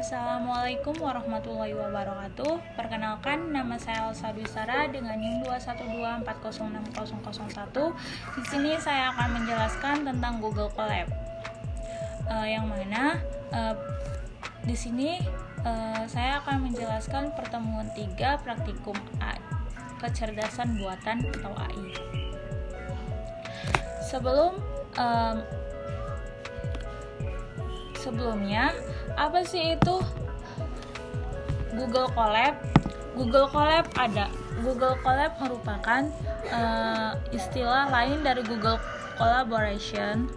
Assalamualaikum warahmatullahi wabarakatuh. Perkenalkan, nama saya Elsa Dwi Sara dengan NIM 212406001. Di sini saya akan menjelaskan tentang Google Colab. Yang mana di sini saya akan menjelaskan pertemuan 3 praktikum kecerdasan buatan atau AI. Sebelumnya, apa sih itu Google Colab? Google Colab merupakan istilah lain dari Google Collaboration.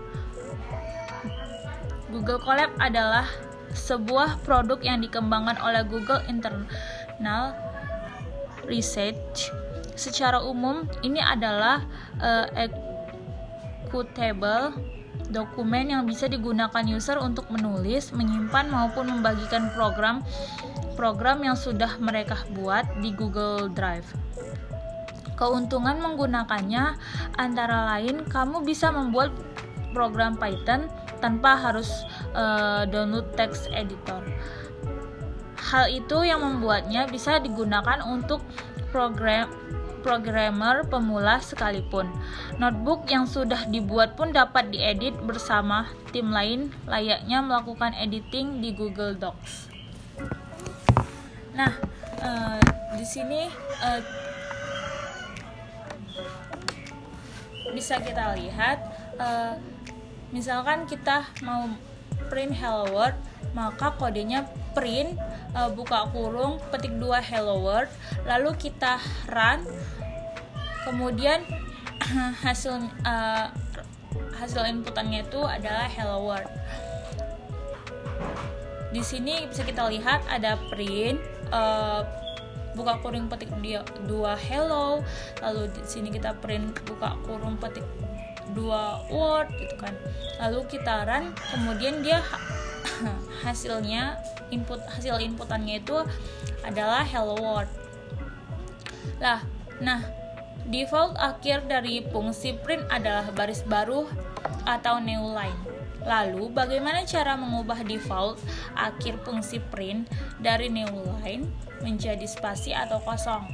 Google Colab adalah sebuah produk yang dikembangkan oleh Google Internal Research. Secara umum, ini adalah executable dokumen yang bisa digunakan user untuk menulis, menyimpan maupun membagikan program yang sudah mereka buat di Google Drive. Keuntungan menggunakannya antara lain kamu bisa membuat program Python tanpa harus download text editor. Hal itu yang membuatnya bisa digunakan untuk programmer pemula sekalipun. Notebook yang sudah dibuat pun dapat diedit bersama tim lain layaknya melakukan editing di Google Docs. Nah, di sini bisa kita lihat, misalkan kita mau print hello world, maka kodenya print buka kurung petik 2 hello world, lalu kita run, kemudian hasil inputannya itu adalah hello world. Di sini bisa kita lihat ada print buka kurung petik 2 hello, lalu di sini kita print buka kurung petik 2 word gitu kan. Lalu kita run, kemudian dia hasil inputannya itu adalah hello world. Nah, default akhir dari fungsi print adalah baris baru atau new line. Lalu, bagaimana cara mengubah default akhir fungsi print dari new line menjadi spasi atau kosong?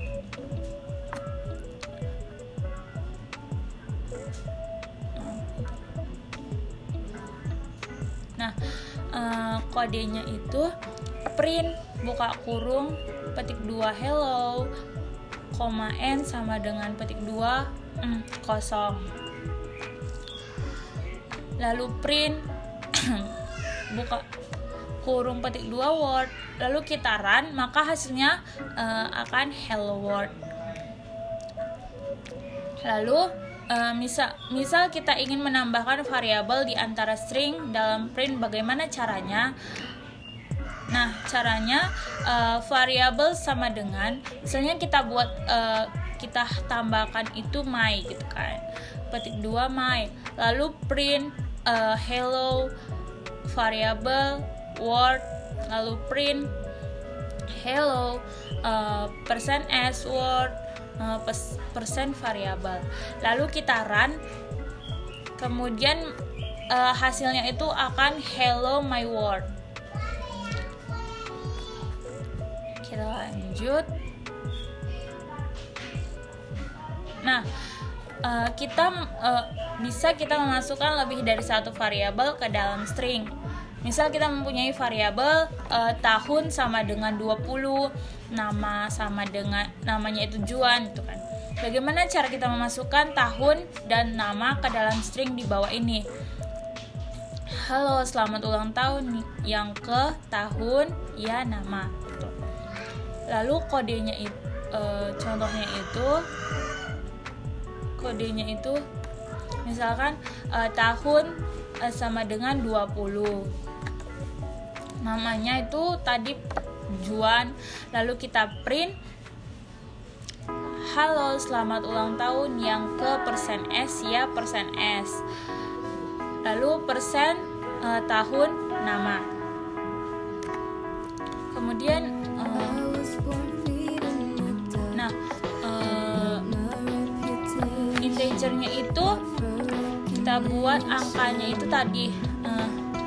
Nah, kodenya itu print buka kurung petik 2 hello, n sama dengan petik 2 kosong. Lalu print buka kurung petik 2 word, lalu kita run, maka hasilnya akan hello world. Lalu misal kita ingin menambahkan variabel di antara string dalam print, bagaimana caranya? Nah, caranya variabel sama dengan, misalnya kita buat kita tambahkan itu my gitu kan, petik 2 my, lalu print hello variabel word, lalu print hello %s word persen variabel, lalu kita run, kemudian hasilnya itu akan hello my world. Kita lanjut. Nah, kita memasukkan lebih dari satu variabel ke dalam string. Misal kita mempunyai variabel tahun sama dengan 20, nama sama dengan namanya itu Juan gitu kan. Bagaimana cara kita memasukkan tahun dan nama ke dalam string di bawah ini? Halo, selamat ulang tahun yang ke tahun ya nama gitu. Lalu kodenya itu kodenya itu misalkan tahun sama dengan 20, namanya itu tadi Juan, lalu kita print halo selamat ulang tahun yang ke %s ya %s, lalu tahun nama. Kemudian integernya itu kita buat angkanya itu tadi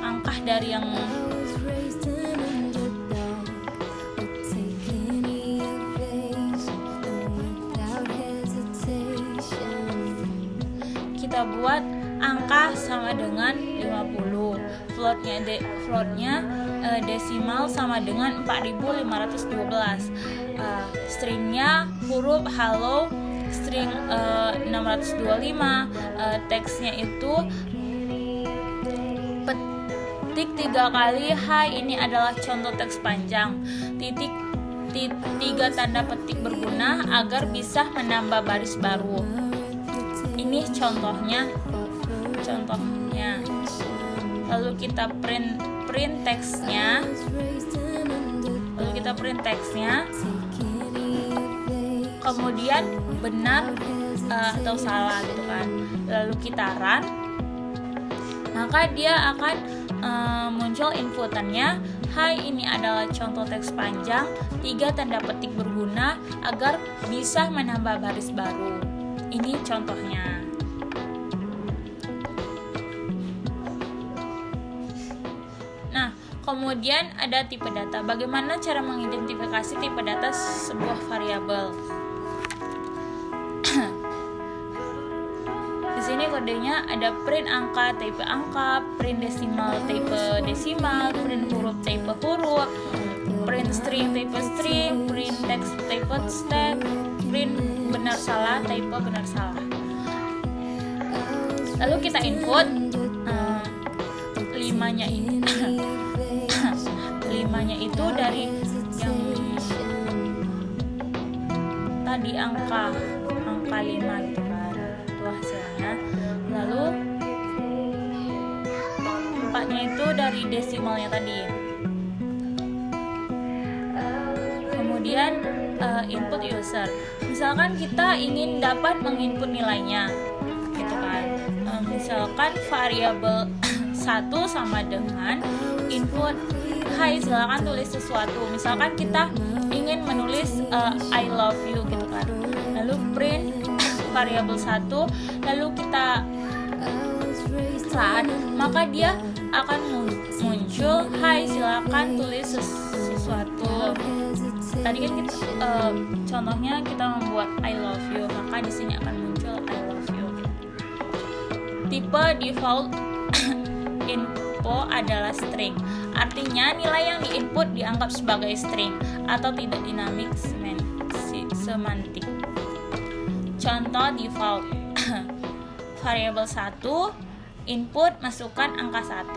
angka dari yang kita buat angka sama dengan 50. Floatnya desimal sama dengan 4512. Stringnya huruf halo, string 625. Teksnya itu petik 3 kali hai, ini adalah contoh teks panjang. Titik 3 tanda petik berguna agar bisa menambah baris baru. Ini contohnya. Lalu kita print teksnya. Kemudian benar atau salah gitu kan. Lalu kita run, maka dia akan muncul inputannya. Hai, ini adalah contoh teks panjang, 3 tanda petik berguna agar bisa menambah baris baru. Ini contohnya. Nah, kemudian ada tipe data. Bagaimana cara mengidentifikasi tipe data sebuah variabel? Di sini kodenya ada print angka, tipe angka, print desimal, tipe desimal, print huruf, tipe huruf, print string, tipe string, print text, tipe text, print benar salah, tipe benar salah. Lalu kita input 5-nya ini. 5-nya itu dari yang tadi angka 5 gitu kan, itu hasilnya. Lalu 4-nya itu dari desimalnya tadi. Kemudian input user, misalkan kita ingin dapat menginput nilainya gitu kan. Misalkan variabel 1 sama dengan input hai, silakan tulis sesuatu. Misalkan kita ingin menulis I love you gitu kan. Lalu print variabel 1, lalu kita run, maka dia akan muncul hai, silakan tulis sesuatu. Tadi kan kita contohnya kita membuat I love you, maka di sini akan muncul I love you. Tipe default info adalah string. Artinya nilai yang diinput dianggap sebagai string atau tidak dinamik semantik. Contoh default. Variabel 1 input masukkan angka 1.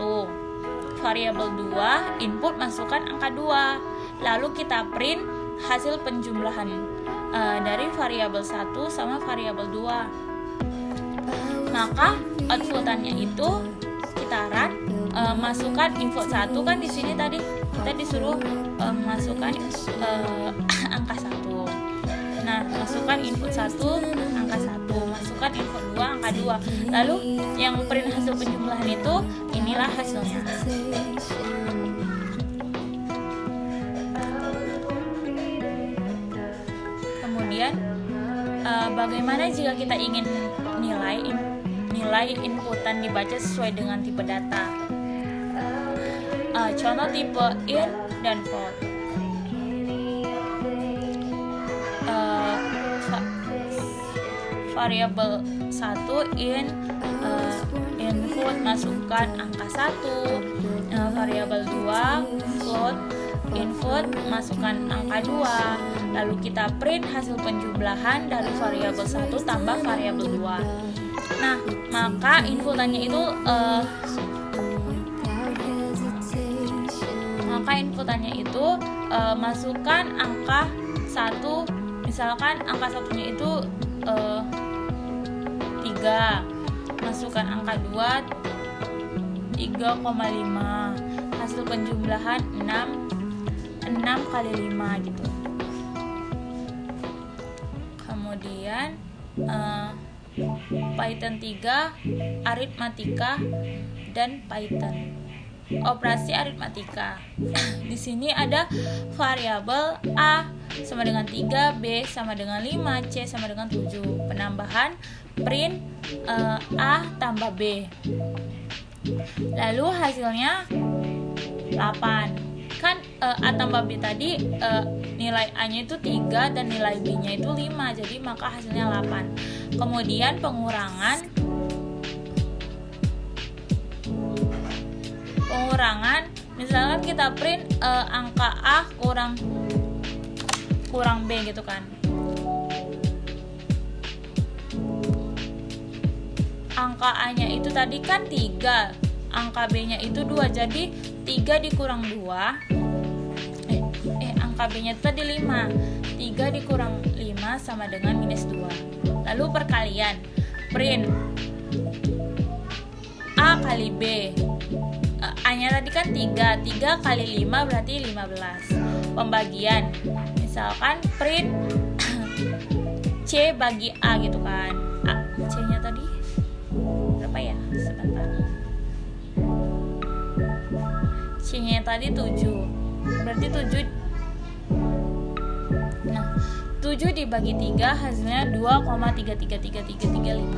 Variabel 2 input masukkan angka 2. Lalu kita print hasil penjumlahan dari variabel 1 sama variabel 2. Maka outputannya itu kita run, masukkan input 1 kan di sini tadi kita disuruh masukkan angka 1. Nah, masukkan input 1 angka 1, masukkan input 2 angka 2. Lalu yang print hasil penjumlahan itu inilah hasilnya. Kemudian bagaimana jika kita ingin nilai inputan dibaca sesuai dengan tipe data? Contoh tipe in dan float. Variabel 1 input masukkan angka 1. Variabel 2 float input masukkan angka 2. Lalu kita print hasil penjumlahan dari variabel 1 tambah variabel 2. Nah, maka inputannya itu masukkan angka 1. Misalkan angka 1-nya itu 3, masukkan angka 2 3,5, hasil penjumlahan 6 kali 5 gitu. Kemudian Python 3, aritmatika dan Python. Operasi aritmatika. Di sini ada variabel A sama dengan 3, B sama dengan 5, C sama dengan 7. Penambahan print A tambah B. Lalu hasilnya 8. Kan A tambah B tadi nilai A-nya itu 3 dan nilai B-nya itu 5. Jadi maka hasilnya 8. Kemudian pengurangan pengurangan, misalkan kita print angka A kurang B gitu kan. Angka A-nya itu tadi kan 3, angka B-nya itu 2, jadi 3 dikurang 2, angka B-nya itu tadi 5, 3 dikurang 5 sama dengan minus 2. Lalu perkalian, print A kali B, A-nya tadi kan 3, 3 kali 5 berarti 15. Pembagian, misalkan print C bagi A gitu kan. C-nya tadi berapa ya? Sebentar. C-nya tadi 7. Berarti 7. Nah, 7 dibagi 3 hasilnya 2,333335.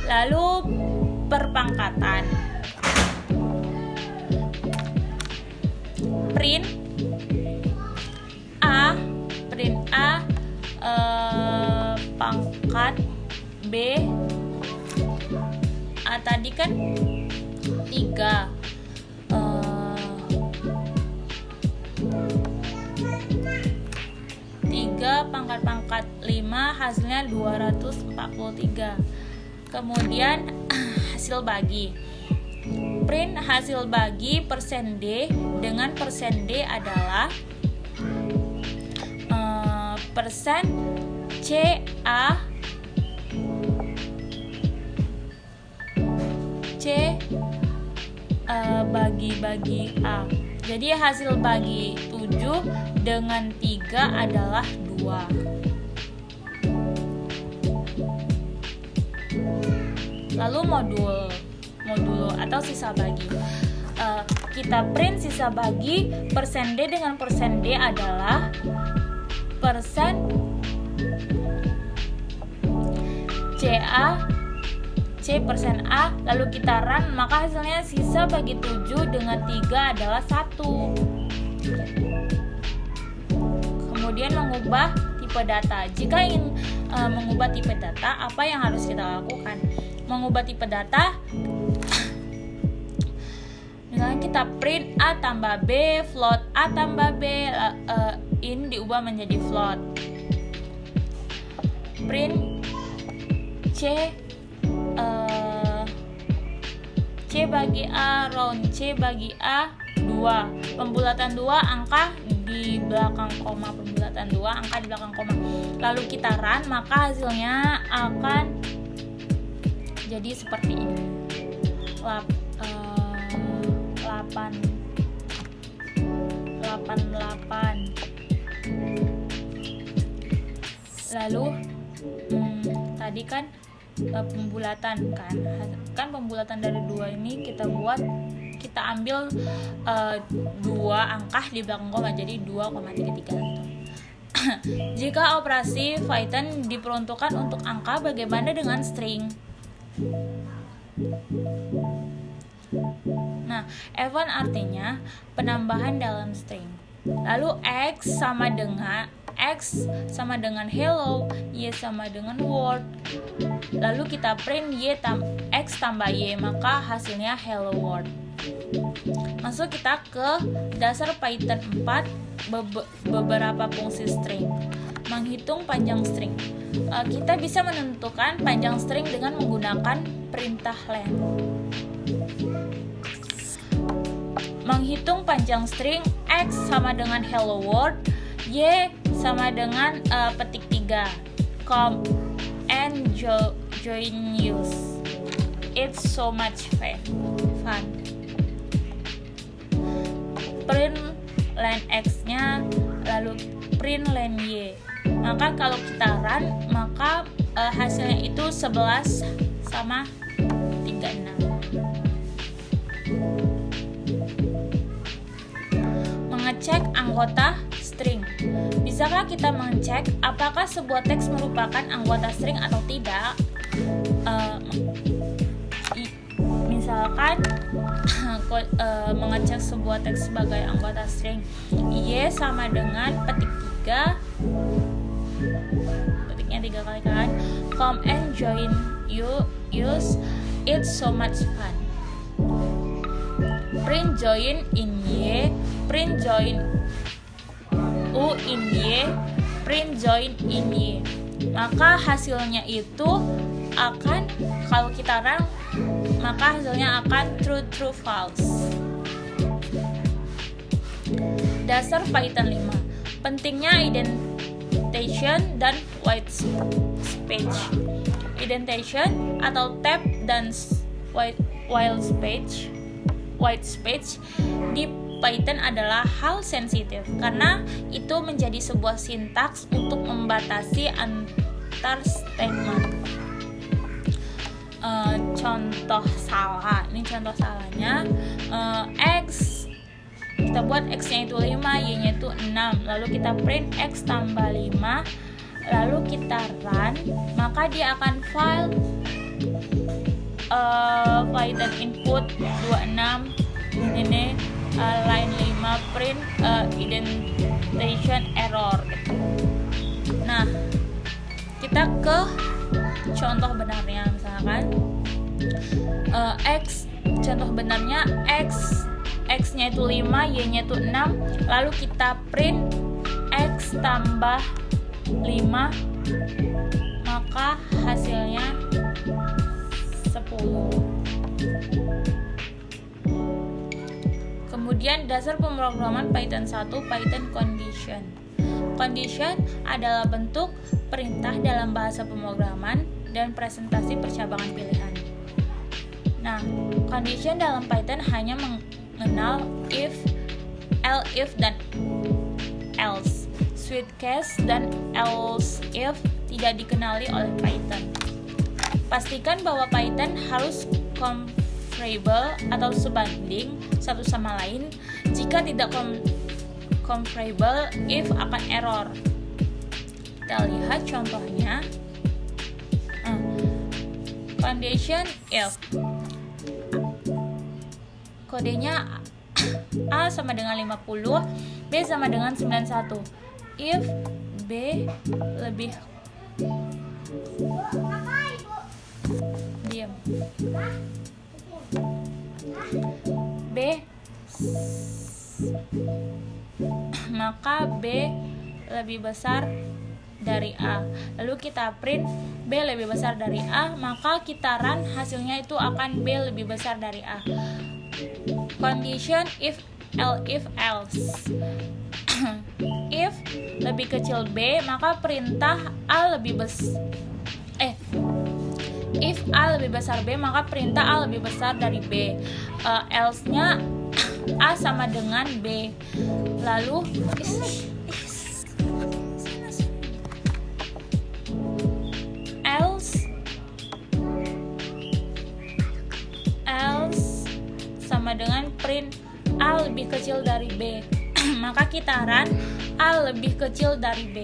Lalu perpangkatan. Print A pangkat B. A tadi kan 3, 3 pangkat 5 hasilnya 243. Kemudian hasil bagi, print hasil bagi persen D dengan persen D adalah persen C bagi A. Jadi hasil bagi 7 dengan 3 adalah 2. Lalu modulo atau sisa bagi. Kita print sisa bagi persen D dengan persen D adalah persen C persen A, lalu kita run, maka hasilnya sisa bagi 7 dengan 3 adalah 1. Kemudian mengubah tipe data. Jika ingin mengubah tipe data, apa yang harus kita lakukan? Mengubah tipe data, misalnya kita print A tambah B, float A tambah B, in diubah menjadi float. Print C bagi A, round C bagi A 2. Pembulatan 2 angka di belakang koma, pembulatan 2 angka di belakang koma. Lalu kita run, maka hasilnya akan jadi seperti ini. 88. Lalu tadi kan pembulatan kan pembulatan dari 2 ini kita ambil 2 angka di belakang koma, jadi 2,33. Jika operasi Python diperuntukkan untuk angka, bagaimana dengan string? Nah, F1 artinya penambahan dalam string. Lalu X sama dengan hello, Y sama dengan world. Lalu kita print X tambah Y, maka hasilnya hello world. Masuk kita ke dasar Python 4, beberapa fungsi string. Menghitung panjang string. Kita bisa menentukan panjang string dengan menggunakan perintah len. Menghitung panjang string, X sama dengan hello world, Y sama dengan petik 3. Come and join use. It's so much fun. Print len X-nya, lalu print len Y. Maka kalau kita run, maka hasilnya itu 11 sama 36. Mengecek anggota string. Bisakah kita mengecek apakah sebuah teks merupakan anggota string atau tidak? Misalkan mengecek sebuah teks sebagai anggota string, Y sama dengan petik 3, petiknya 3 kali kan, come and join use, it's so much fun. print join in Y, print join U in Y, print join in Y. Maka hasilnya itu akan, kalau kita run, maka hasilnya akan true false. Dasar Python 5. Pentingnya indentation dan white space. Indentation atau tab dan white space di Python adalah hal sensitif karena itu menjadi sebuah sintaks untuk membatasi antar statement. Contoh salah, ini contoh salahnya. X, kita buat X-nya itu 5, Y-nya itu 6, lalu kita print X tambah 5, lalu kita run, maka dia akan file Python input 26 ini line 5 print indentation error gitu. Nah, kita ke contoh benarnya, misalkan X, contoh benarnya X-nya itu 5, Y-nya itu 6, lalu kita print X tambah 5, maka hasilnya 10. Kemudian dasar pemrograman Python 1, Python condition. Condition adalah bentuk perintah dalam bahasa pemrograman dan presentasi percabangan pilihan. Nah, condition dalam Python hanya mengenal if, elif dan else. Switch case dan else if tidak dikenali oleh Python. Pastikan bahwa Python harus comparable atau sebanding satu sama lain. Jika tidak comparable, if akan error. Kita lihat contohnya. Condition if. Kodenya A sama dengan 50, B sama dengan 91. If B lebih diam. B maka B lebih besar dari A. Lalu kita print B lebih besar dari A, maka kita run, hasilnya itu akan B lebih besar dari A. Condition if else. If lebih kecil B, maka perintah A lebih if A lebih besar B, maka perintah A lebih besar dari B. Else-nya A sama dengan B. Lalu else sama dengan print A lebih kecil dari B. Maka kita run, A lebih kecil dari B.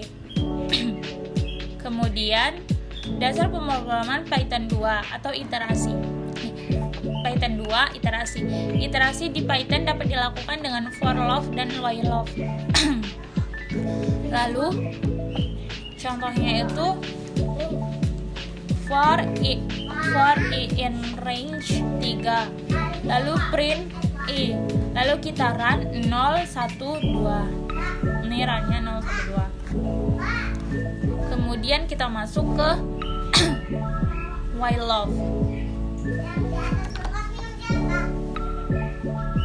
Kemudian dasar pemrograman Python 2 atau iterasi. Python 2 iterasi. Iterasi di Python dapat dilakukan dengan for loop dan while loop. Lalu contohnya itu for i in range 3, lalu print i, lalu kita run 0 1 2. Ini runnya 0 1 2. Kemudian kita masuk ke while loop.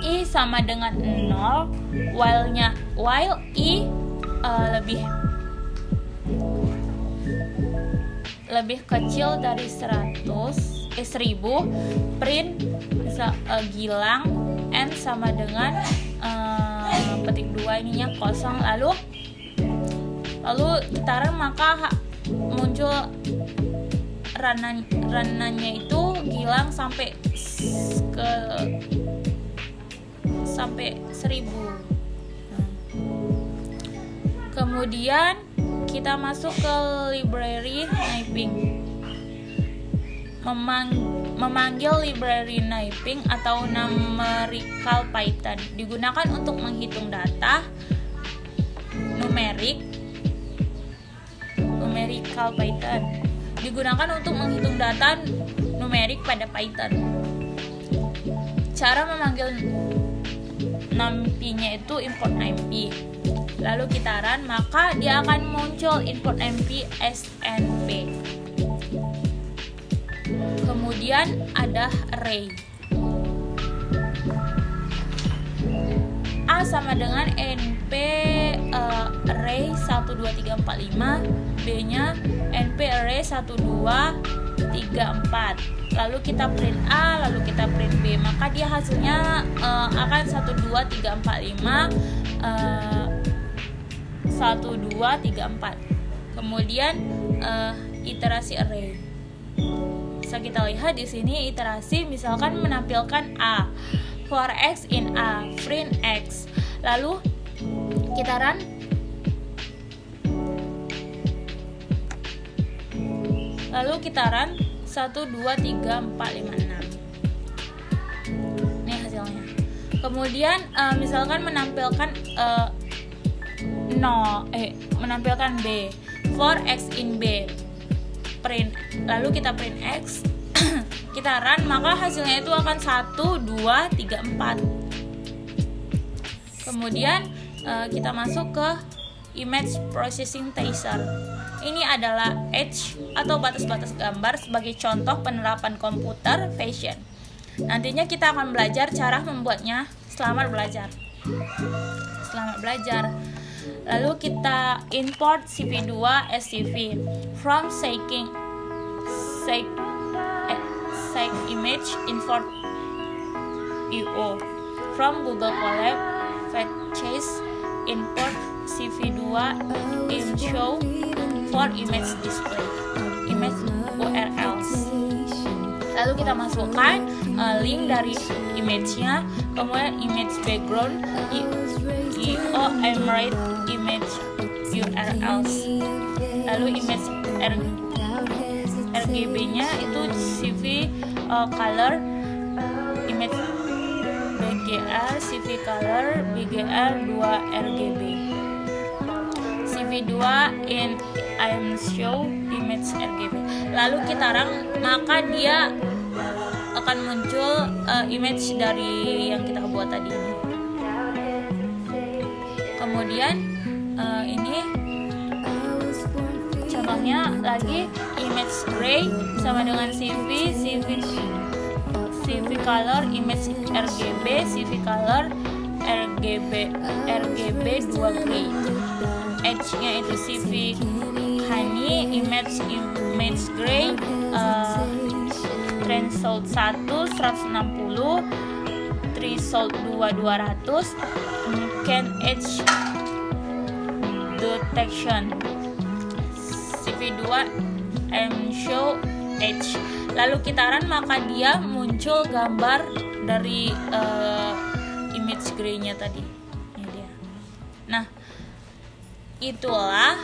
I sama dengan 0, while i lebih kecil dari 1000, print Gilang, n sama dengan petik 2 ininya kosong, lalu kita run, maka muncul rananya itu Gilang sampai 1000. Kemudian kita masuk ke library Naiping. Memanggil library Naiping atau numerical Python digunakan untuk menghitung data numerical Python digunakan untuk menghitung data numerik pada Python. cara memanggil numpy-nya itu import numpy. Lalu kita run, maka dia akan muncul import numpy snp. Kemudian ada array. A sama dengan np array 1 2 3 4 5, B-nya np array 1 2 3 4. Lalu kita print A, lalu kita print B, maka dia hasilnya akan 1 2 3 4 5 1 2 3 4. Kemudian iterasi array. Bisa kita lihat di sini iterasi, misalkan menampilkan A, for X in A, print X. Lalu kita run. Lalu kita run 1 2 3 4 5 6. Ini hasilnya. Kemudian misalkan menampilkan menampilkan B, for X in B, print. Lalu kita print X. Kita run, maka hasilnya itu akan 1 2 3 4. Kemudian kita masuk ke image processing tracer. Ini adalah edge atau batas-batas gambar sebagai contoh penerapan komputer vision. Nantinya kita akan belajar cara membuatnya. Selamat belajar. Selamat belajar. Lalu kita import CV2 SCV from Seeking image import IO from Google Colab Fetches import CV2 ImShow for image display image URLs. Lalu kita masukkan link dari image-nya, kemudian image background IO emirate image URLs. Lalu image RGB-nya itu CV color image BGR, CV color BGR 2 RGB. CV2 in ImShow image RGB. Lalu kita run, maka dia akan muncul image dari yang kita buat tadi ini. Kemudian ini contohnya lagi, image gray sama dengan CV color image RGB, CV color RGB 2 gray. Edge-nya itu CV honey image gray, threshold 1 160, threshold 2 200, can edge detection CV2 ImShow edge. Lalu kita run, maka dia muncul gambar dari image gray-nya tadi. Ini dia. Nah, itulah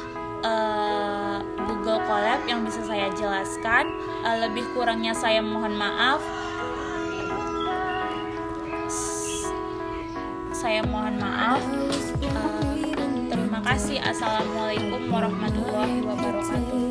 Google Colab yang bisa saya jelaskan. Lebih kurangnya saya mohon maaf. Terima kasih. Assalamualaikum warahmatullahi wabarakatuh.